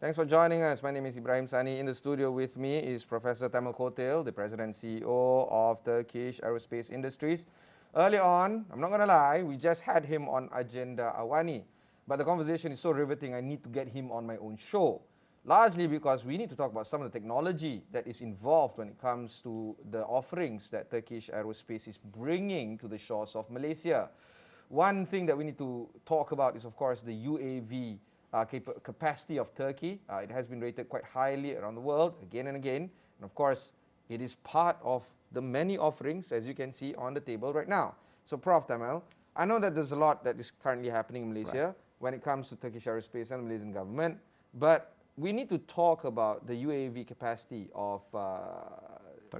Thanks for joining us. My name is Ibrahim Sani. In the studio with me is Professor Temel Kotil, the President and CEO of Turkish Aerospace Industries. Early on, I'm not going to lie, we just had him on Agenda AWANI. But the conversation is so riveting, I need to get him on my own show. Largely because we need to talk about some of the technology that is involved when it comes to the offerings that Turkish Aerospace is bringing to the shores of Malaysia. One thing that we need to talk about is, of course, the UAV capacity of Turkey. It has been rated quite highly around the world, again and again. And of course, it is part of the many offerings, as you can see on the table right now. So, Prof Temel, I know that there's a lot that is currently happening in Malaysia when it comes to Turkish Aerospace and the Malaysian government, but we need to talk about the UAV capacity of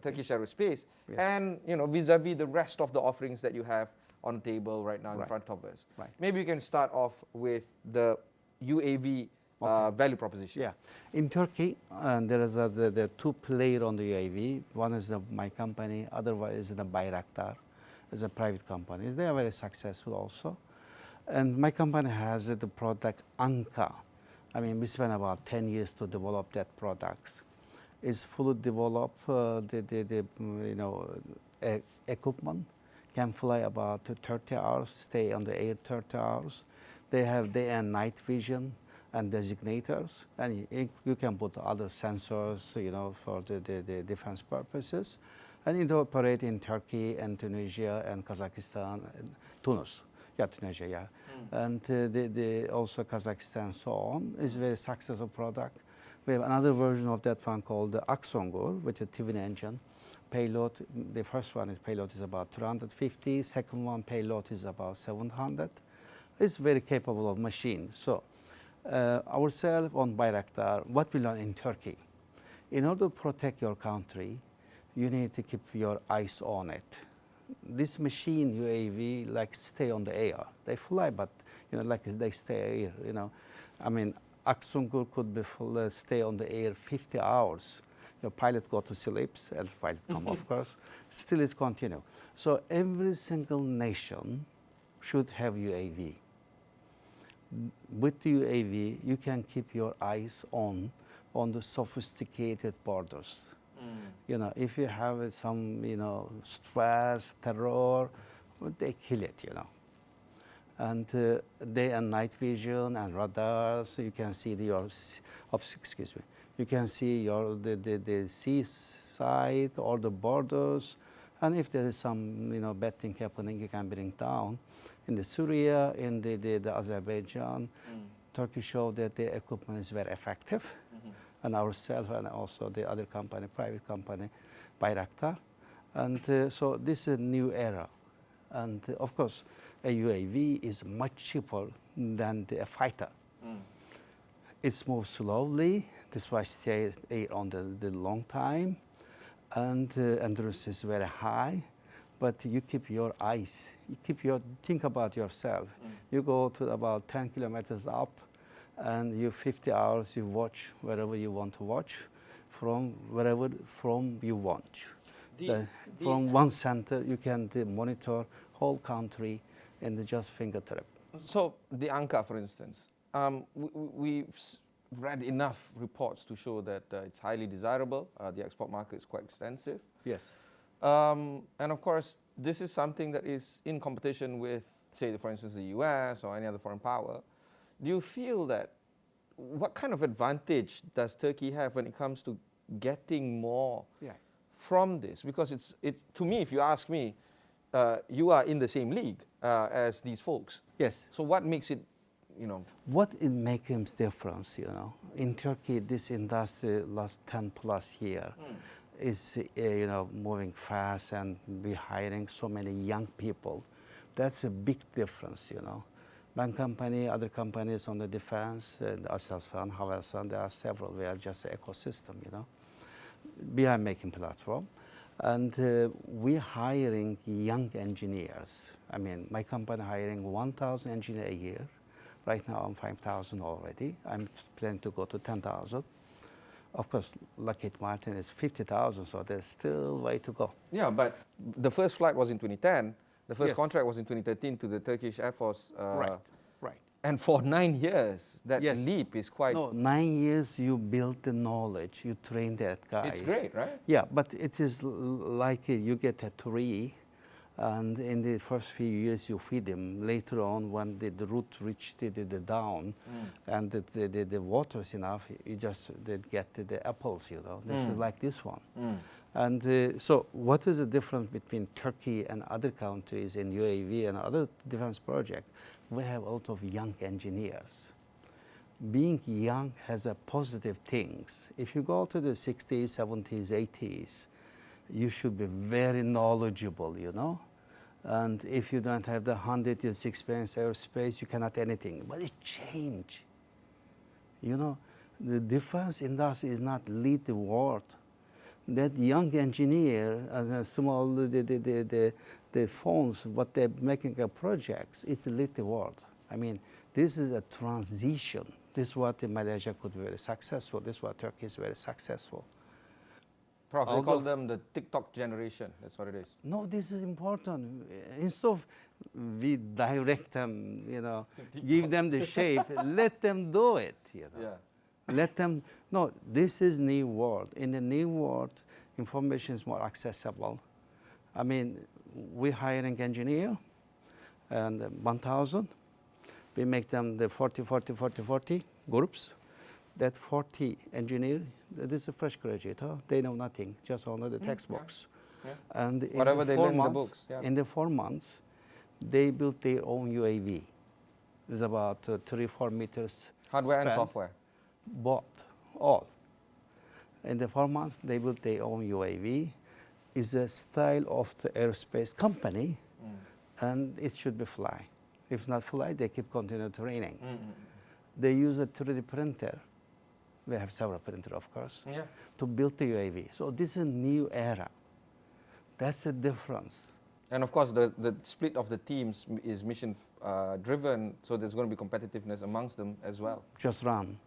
Turkish Aerospace and, vis-a-vis the rest of the offerings that you have on the table right now in front of us. Maybe you can start off with the UAV value proposition. Yeah, in Turkey, there is the two players on the UAV. One is my company, otherwise is the Bayraktar, is a private company. They are very successful also. And my company has the product Anka. I mean, we spent about 10 years to develop that product. It's fully developed, equipment, can fly about 30 hours, stay on the air 30 hours. They have day and night vision and designators, and you can put other sensors, for the defense purposes. And it operates in Turkey and Tunisia and Kazakhstan, and Tunis. Yeah, Tunisia, yeah. And also Kazakhstan and so on. It's a very successful product. We have another version of that one called the Aksungur with a twin engine. Payload, the first one is payload is about 350, second one payload is about 700. It's very capable of machine. So ourselves on Bayraktar, what we learn in Turkey, in order to protect your country, you need to keep your eyes on it. This machine UAV stay on the air. They fly, but they stay air. I mean, Aksungur could stay on the air 50 hours. Your pilot go to sleep, and the pilot come, of course. Still, it's continue. So every single nation should have UAV. With the UAV, you can keep your eyes on the sophisticated borders. If you have some, stress, terror, they kill it, And day and night vision and radars, you can see you can see the seaside or the borders, and if there is some, bad thing happening, you can bring down. In the Syria, in the Azerbaijan, Turkey showed that the equipment is very effective. And ourselves and also the other company, private company, Bayraktar. And so this is a new era. And of course, a UAV is much cheaper than a fighter. It moves slowly. This why stay on the long time. And endurance is very high. But you keep your eyes, think about yourself. You go to about 10 kilometers up, and you 50 hours, you watch wherever you want to watch, from you want. From one center, you can monitor whole country in the just fingertip. So the Anka, for instance, we've read enough reports to show that it's highly desirable. The export market is quite extensive. Yes. And of course, this is something that is in competition with, say, for instance, the US or any other foreign power. Do you feel that, what kind of advantage does Turkey have when it comes to getting more from this? Because it's to me, if you ask me, you are in the same league as these folks. Yes. So what makes it, What it makes a difference, In Turkey, this industry last 10 plus years is, moving fast, and we hiring so many young people. That's a big difference, One company, other companies on the defense, Aselsan, Havelsan, there are several. We are just an ecosystem, We are making platform, and we hiring young engineers. I mean, my company hiring 1,000 engineers a year. Right now, I'm 5,000 already. I'm planning to go to 10,000. Of course, Lockheed Martin is 50,000, so there's still way to go. Yeah, but the first flight was in 2010. The first contract was in 2013 to the Turkish Air Force. Right. And for 9 years, that Yes. leap is quite... No, 9 years you build the knowledge, you train that guy. It's great, right? Yeah, but it is like you get a tree, and in the first few years you feed him. Later on, when the root reaches the down, and the water is enough, you just get the apples, you know. This is like this one. And so what is the difference between Turkey and other countries in UAV and other defense projects? We have a lot of young engineers. Being young has a positive things. If you go to the 60s, 70s, 80s, you should be very knowledgeable, you know? And if you don't have the 100 years experience aerospace, you cannot anything. But it changed. You know, the defense industry is not lead the world. That young engineer, small the phones, what they're making a projects, it's lead the world. I mean, this is a transition. This is what Malaysia could be very successful. This is what Turkey is very successful. Prof, they call them the TikTok generation. That's what it is. No, this is important. Instead of we direct them, you know, give them the shape, let them do it, you know. Yeah. Let them, no, this is new world. In the new world, information is more accessible. I mean, we're hiring engineer, and 1,000. We make them the 40 groups. That 40 engineer, this is a fresh graduate, huh? They know nothing, just only the textbooks. Yeah. And whatever they learn in the books. Yeah. In the 4 months, they built their own UAV. It's about 3-4 meters. Hardware span. and software. Both, all. In the 4 months, they built their own UAV. It's a style of the aerospace company, and it should be fly. If not fly, they keep continuing training. They use a 3D printer. We have several printers, of course, to build the UAV. So this is a new era. That's the difference. And of course, the split of the teams is mission driven, so there's going to be competitiveness amongst them as well. Just run.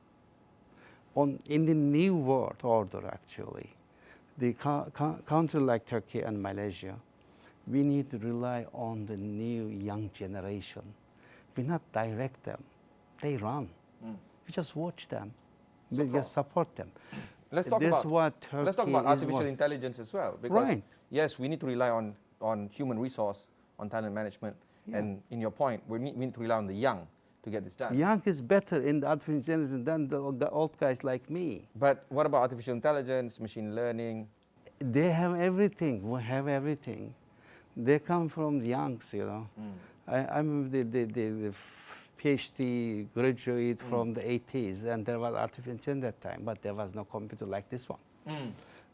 In the new world order, actually, the country like Turkey and Malaysia, we need to rely on the new young generation. We not direct them. They run. We just watch them. We just support them. Let's talk about artificial intelligence as well. Because yes, we need to rely on human resource, on talent management. Yeah. And in your point, we need to rely on the young to get this done. Young is better in the artificial intelligence than the old guys like me. But what about artificial intelligence, machine learning? They have everything. We have everything. They come from the youngs, you know. I'm the PhD graduate from the 80s, and there was artificial intelligence at that time, but there was no computer like this one.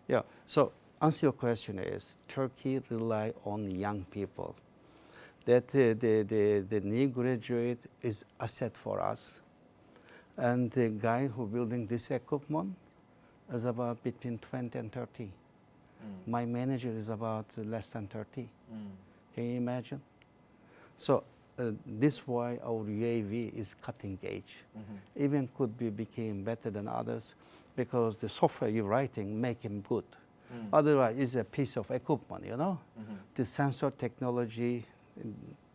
Yeah. So answer your question is, Turkey rely on young people. That the new graduate is asset for us. And the guy who building this equipment is about between 20 and 30. My manager is about less than 30. Can you imagine? So this is why our UAV is cutting edge. Even could became better than others because the software you're writing make him good. Otherwise, it's a piece of equipment, you know? The sensor technology,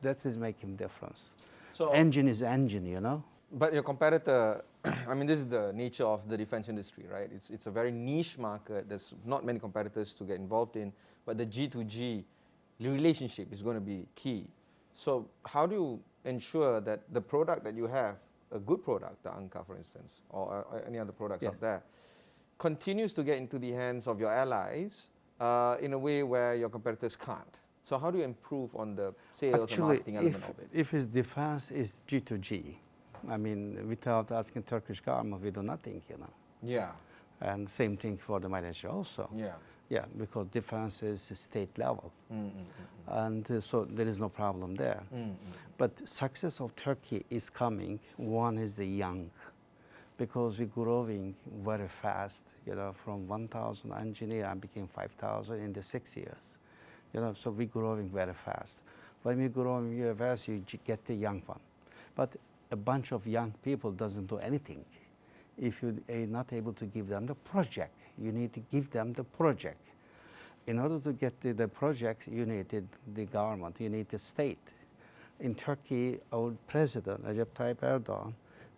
that is making difference. So engine is engine, you know? But your competitor, I mean, this is the nature of the defense industry, right? It's a very niche market. There's not many competitors to get involved in, but the G2G relationship is going to be key. So how do you ensure that the product that you have, a good product, the Anka, for instance, or any other products out there, continues to get into the hands of your allies in a way where your competitors can't? So how do you improve on the sales and marketing element of it? If it's defense, it's G2G. I mean, without asking Turkish government, we do nothing, you know. Yeah. And same thing for the Malaysia also. Yeah. Yeah, because defense is state level. And so there is no problem there. But success of Turkey is coming. One is the young, because we're growing very fast. You know, from 1,000 engineer, I became 5,000 in the 6 years. You know, so we're growing very fast. When we're growing very fast, you get the young one. But a bunch of young people doesn't do anything. If you are not able to give them the project, you need to give them the project. In order to get the project, you need the government, you need the state. In Turkey, our president, Recep Tayyip Erdogan,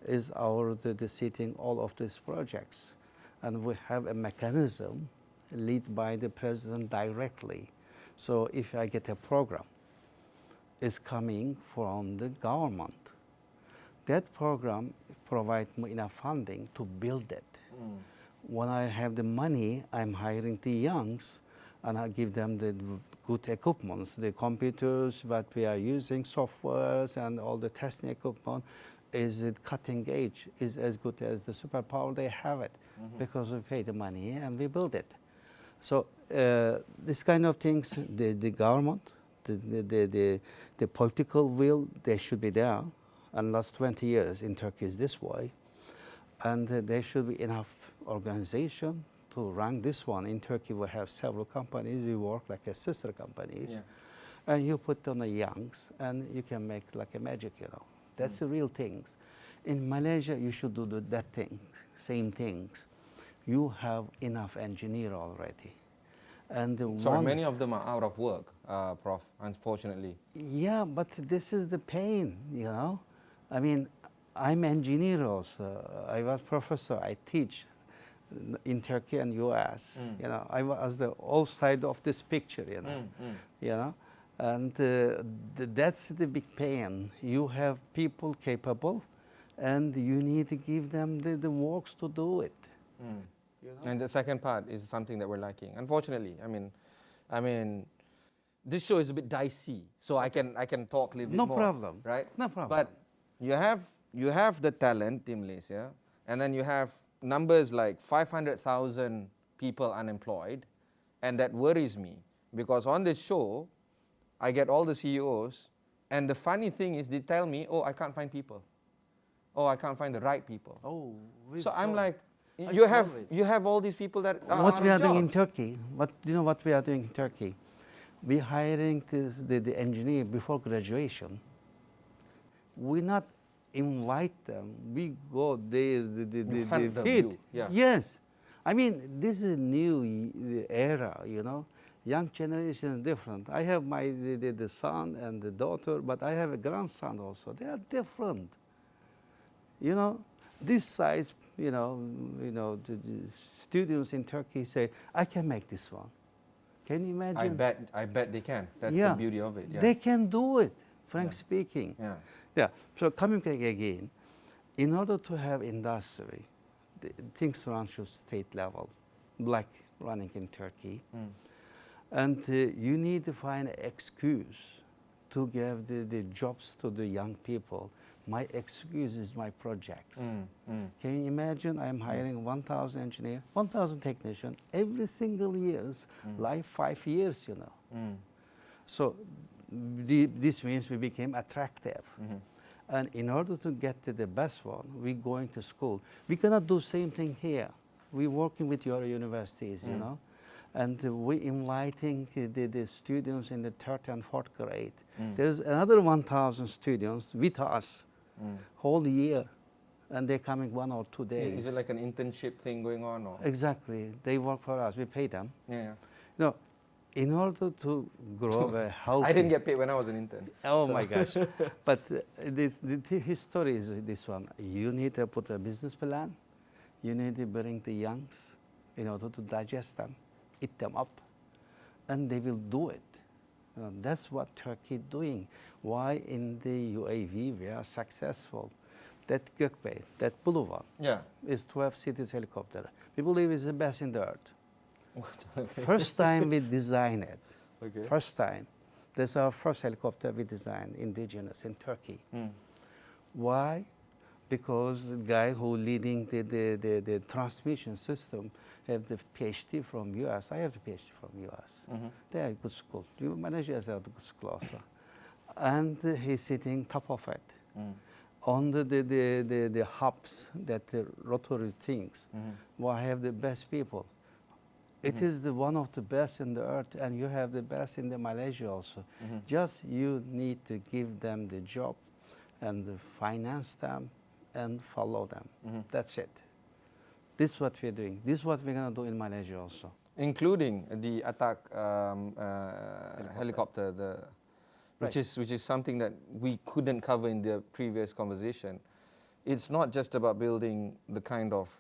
is the seating all of these projects. And we have a mechanism led by the president directly. So if I get a program, it's coming from the government. That program provides me enough funding to build it. When I have the money, I'm hiring the youngs, and I give them the good equipments, the computers that we are using, softwares, and all the testing equipment. Is it cutting edge? Is as good as the superpower they have it, because we pay the money and we build it. So this kind of things, the government, the political will, they should be there. And last 20 years in Turkey is this way, and there should be enough organization to run this one. In Turkey, we have several companies. You work like a sister companies, and you put on the youngs, and you can make like a magic, you know. That's the real things. In Malaysia, you should do that thing, same things. You have enough engineer already. And so many of them are out of work, Prof, unfortunately. Yeah, but this is the pain, you know. I mean, I'm engineer also. I was professor. I teach in Turkey and US. You know, I was the all side of this picture, you know. You know, and that's the big pain. You have people capable, and you need to give them the works to do it. You know? And the second part is something that we're lacking. Unfortunately, I mean, this show is a bit dicey, so I can talk a little bit more. No problem. Right? No problem. But you have the talent in Malaysia, and then you have numbers like 500,000 people unemployed, and that worries me because on this show, I get all the CEOs, and the funny thing is they tell me, oh, I can't find people. Oh, I can't find the right people. Oh, so I'm like, you have all these people that are what out we of are doing in jobs. Turkey, you know what we are doing in Turkey? We're hiring the engineer before graduation. We not invite them. We go there, the fit. Yeah. Yes. I mean, this is a new era, you know. Young generation is different. I have the son and the daughter, but I have a grandson also. They are different. You know, this size, you know, the students in Turkey say, I can make this one. Can you imagine? I bet they can. That's the beauty of it. Yeah. They can do it, frank speaking. Yeah. Yeah. So coming back again, in order to have industry, things run to state level, like running in Turkey. And you need to find an excuse to give the jobs to the young people. My excuse is my projects. Can you imagine? I'm hiring 1,000 engineers, 1,000 technicians every single years, like 5 years, you know. So this means we became attractive. And in order to get to the best one, we're going to school. We cannot do same thing here. We're working with your universities, you know. And we're inviting the students in the third and fourth grade. There's another 1,000 students with us whole year, and they're coming 1 or 2 days. Is it like an internship thing going on? Or? Exactly. They work for us. We pay them. Yeah. You know, in order to grow a healthy... I didn't get paid when I was an intern. Oh, so. My gosh. But his story is this one. You need to put a business plan. You need to bring the youngs in order to digest them, eat them up, and they will do it. That's what Turkey is doing. Why in the UAV we are successful. That Gökbey, that blue one, is 12 cities helicopter. We believe it's the best in the earth. First time we designed it. Okay. First time. That's our first helicopter we designed, indigenous in Turkey. Why? Because the guy who leading the transmission system have the PhD from US. I have the PhD from US. They are good school. Malaysia has a good school also. And he's sitting top of it. On the hubs, that rotary things, where I have the best people. It is one of the best in the earth, and you have the best in the Malaysia also. Just you need to give them the job and finance them and follow them. That's it. This is what we're doing. This is what we're going to do in Malaysia also. Including the attack helicopter, which is something that we couldn't cover in the previous conversation. It's not just about building the kind of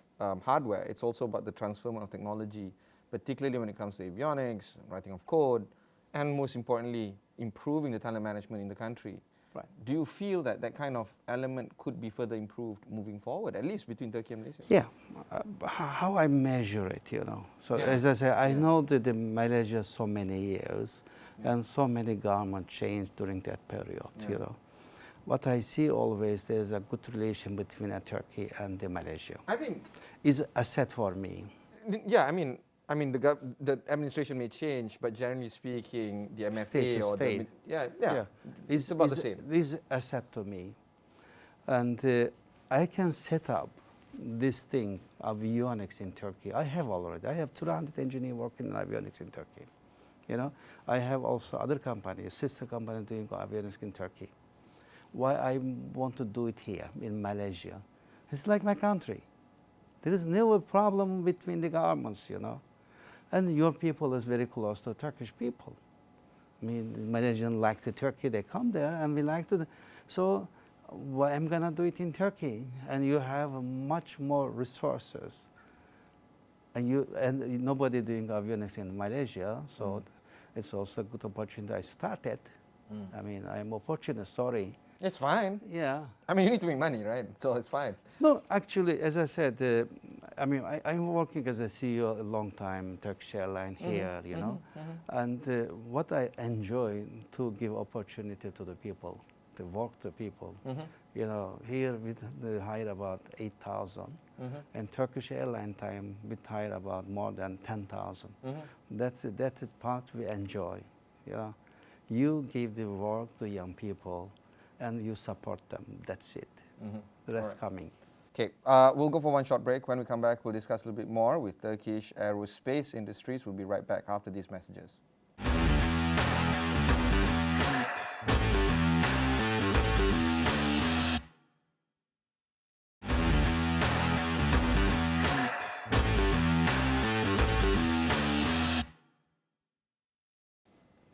hardware, it's also about the transfer of technology, particularly when it comes to avionics, writing of code, and most importantly, improving the talent management in the country. Right. Do you feel that that kind of element could be further improved moving forward, at least between Turkey and Malaysia? Yeah, how I measure it, So as I say, I know that in Malaysia so many years, and so many government changed during that period, What I see always, there's a good relation between Turkey and Malaysia. I think is a asset for me. Yeah, I mean, the administration may change, but generally speaking, the MFA State to or state. it's about the same. This is asset to me, and I can set up this thing of avionics in Turkey. I have 200 engineers working in avionics in Turkey. I have also other companies, sister companies doing avionics in Turkey. Why I want to do it here in Malaysia? It's like my country. There is no problem between the governments, And your people is very close to Turkish people. I mean, Malaysians like the Turkey, they come there, and we like to. So, why I'm gonna do it in Turkey, and you have much more resources, and nobody doing avionics in Malaysia, so it's also a good opportunity. I started. I mean, I'm opportunity. Sorry. It's fine. Yeah. I mean, you need to make money, right? So it's fine. No, actually, as I said, I'm working as a CEO a long time, Turkish Airlines here, And what I enjoy to give opportunity to the people, to work to people. Here we hire about 8,000. And Turkish Airlines time, we hire about more than 10,000. That's the part we enjoy. You give the work to young people, and you support them. That's it. The rest coming. Okay, we'll go for one short break. When we come back, we'll discuss a little bit more with Turkish Aerospace Industries. We'll be right back after these messages.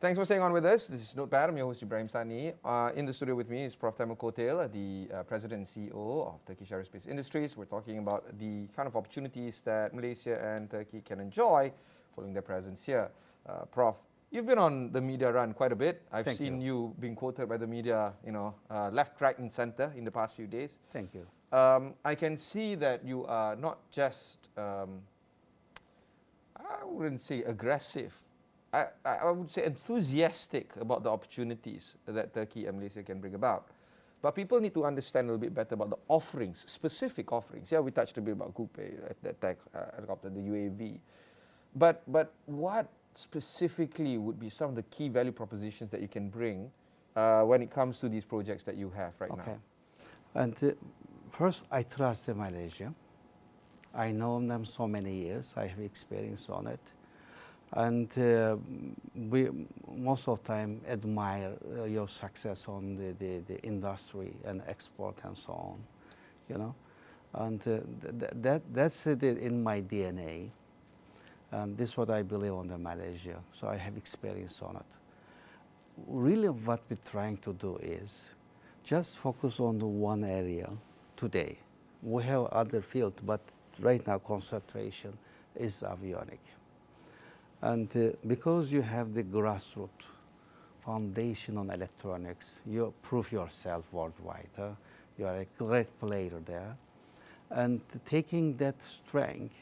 Thanks for staying on with us. This is Notepad. I'm your host, Ibrahim Sani. In the studio with me is Prof Temel Kotil, the President and CEO of Turkish Aerospace Industries. We're talking about the kind of opportunities that Malaysia and Turkey can enjoy following their presence here. Prof, you've been on the media run quite a bit. I've seen you being quoted by the media, left, right, and center in the past few days. Thank you. I can see that you are not just, I wouldn't say aggressive, I would say enthusiastic about the opportunities that Turkey and Malaysia can bring about. But people need to understand a little bit better about the offerings, specific offerings. Yeah, we touched a bit about Coupe, the tech helicopter, the UAV. But what specifically would be some of the key value propositions that you can bring when it comes to these projects that you have right now? Okay. And first, I trust Malaysia. I know them so many years. I have experience on it. And we most of the time admire your success on the industry and export and so on, And that's it in my DNA. And this is what I believe on the Malaysia. So I have experience on it. Really what we're trying to do is just focus on the one area today. We have other fields, but right now concentration is avionics. And because you have the grassroots foundation on electronics, you prove yourself worldwide. You are a great player there. And taking that strength,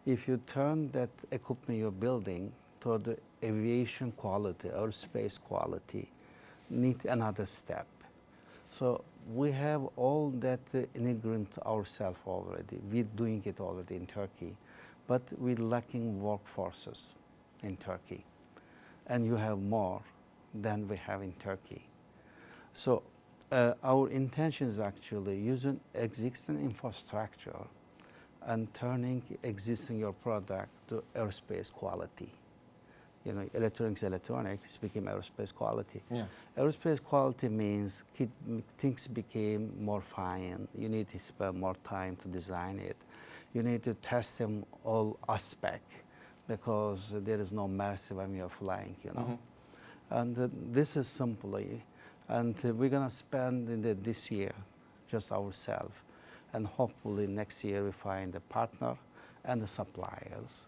if you turn that equipment you're building toward the aviation quality, aerospace quality, need another step. So we have all that ingredient ourselves already. We're doing it already in Turkey, but we're lacking workforces in Turkey, and you have more than we have in Turkey. So our intention is actually using existing infrastructure and turning existing your product to aerospace quality. Electronics became aerospace quality. Yeah. Aerospace quality means things became more fine. You need to spend more time to design it. You need to test them all aspects, because there is no mercy when you're flying, And this is simply, and we're going to spend this year just ourselves. And hopefully next year we find a partner and the suppliers.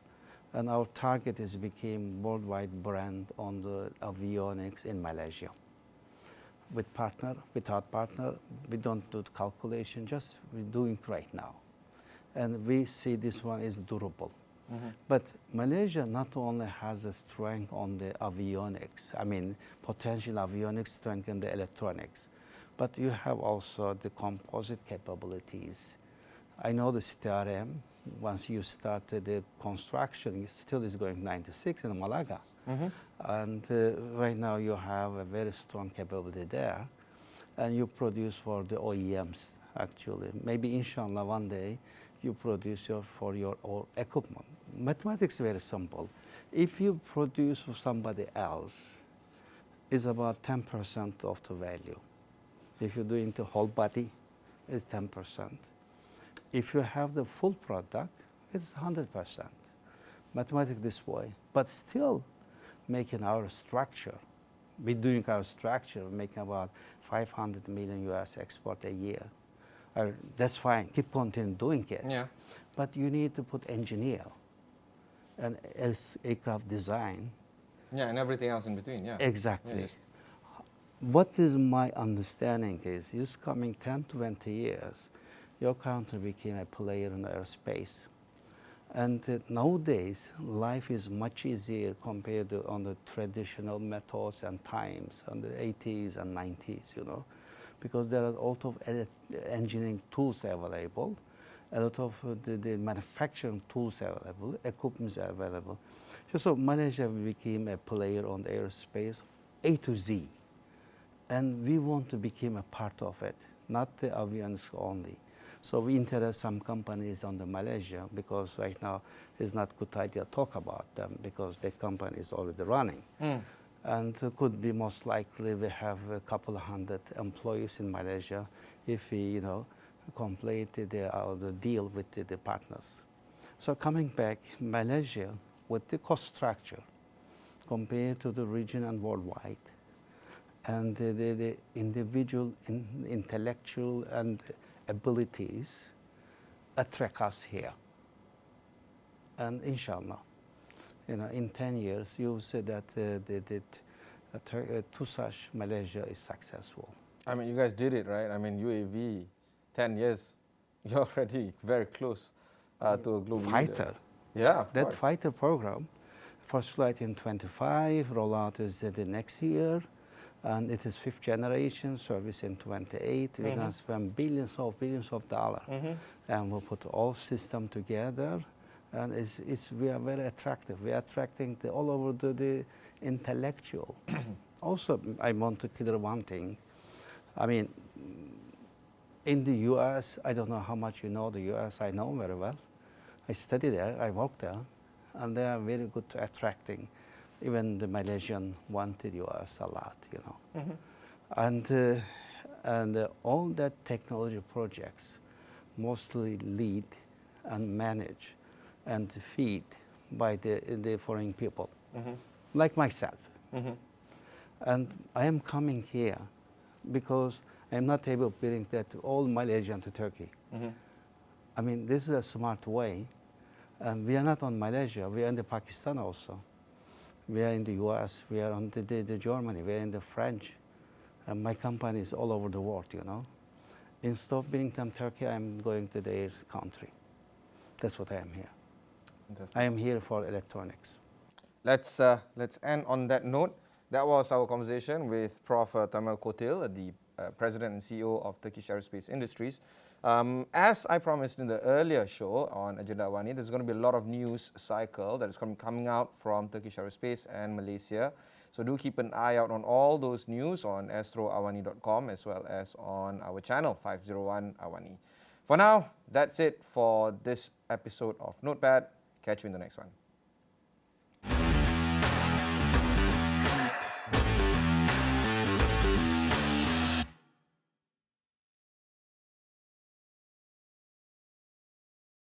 And our target is become worldwide brand on the avionics in Malaysia. With partner, without partner, we don't do the calculation, just we're doing right now. And we see this one is durable. But Malaysia not only has a strength on the avionics, I mean potential avionics strength in the electronics, but you have also the composite capabilities. I know the CTRM, once you started the construction, it still is going 96 in Malaga. And right now you have a very strong capability there. And you produce for the OEMs, actually. Maybe inshallah one day you produce for your own equipment. Mathematics is very simple. If you produce for somebody else, it's about 10% of the value. If you're doing the whole body, it's 10%. If you have the full product, it's 100%. Mathematics this way, but still making our structure. We're doing our structure, making about 500 million US export a year. That's fine, keep continuing doing it. Yeah. But you need to put engineer and aircraft design. Yeah, and everything else in between, yeah. Exactly. Yes. What is my understanding is, just coming 10, 20 years, your country became a player in aerospace. And nowadays, life is much easier compared to on the traditional methods and times, on the 80s and 90s, you know, because there are a lot of engineering tools available, a lot of the manufacturing tools available, equipment available. So Malaysia became a player on the aerospace, A to Z. And we want to become a part of it, not the avionics only. So we interest some companies on the Malaysia because right now it's not a good idea to talk about them because the company is already running. And it could be most likely we have a couple of hundred employees in Malaysia if we, you know, complete the deal with the partners. So coming back, Malaysia with the cost structure compared to the region and worldwide, and the individual intellectual and abilities attract us here. And inshallah, you know, in 10 years, you'll see that Tusas Malaysia is successful. I mean, you guys did it, right? I mean, UAV, 10 years, you're already very close to a global Fighter. leader. Yeah, of That course. fighter program, first flight in 25, rollout is the next year, and it is 5th generation, service in 28. We're going to spend billions of dollars, and we'll put all system together, and we are very attractive. We are attracting all over the intellectual. Also, I want to clear one thing. I mean, in the U.S., I don't know how much you know the U.S. I know very well. I studied there, I worked there, and they are very good at attracting. Even the Malaysian wanted U.S. a lot, you know. And all that technology projects mostly lead and manage and feed by the foreign people, like myself. And I am coming here because I am not able to bring that all Malaysian to Turkey. I mean, this is a smart way. And we are not on Malaysia, we are in the Pakistan also. We are in the US, we are on the Germany, we are in the French. And my company is all over the world, you know. Instead of bringing them Turkey, I'm going to their country. That's what I am here. Fantastic. I am here for electronics. Let's end on that note. That was our conversation with Prof Temel Kotil, the President and CEO of Turkish Aerospace Industries. As I promised in the earlier show on Agenda AWANI, there's going to be a lot of news cycle that is coming out from Turkish Aerospace and Malaysia. So do keep an eye out on all those news on astroawani.com as well as on our channel 501 AWANI. For now, that's it for this episode of Notepad. Catch you in the next one.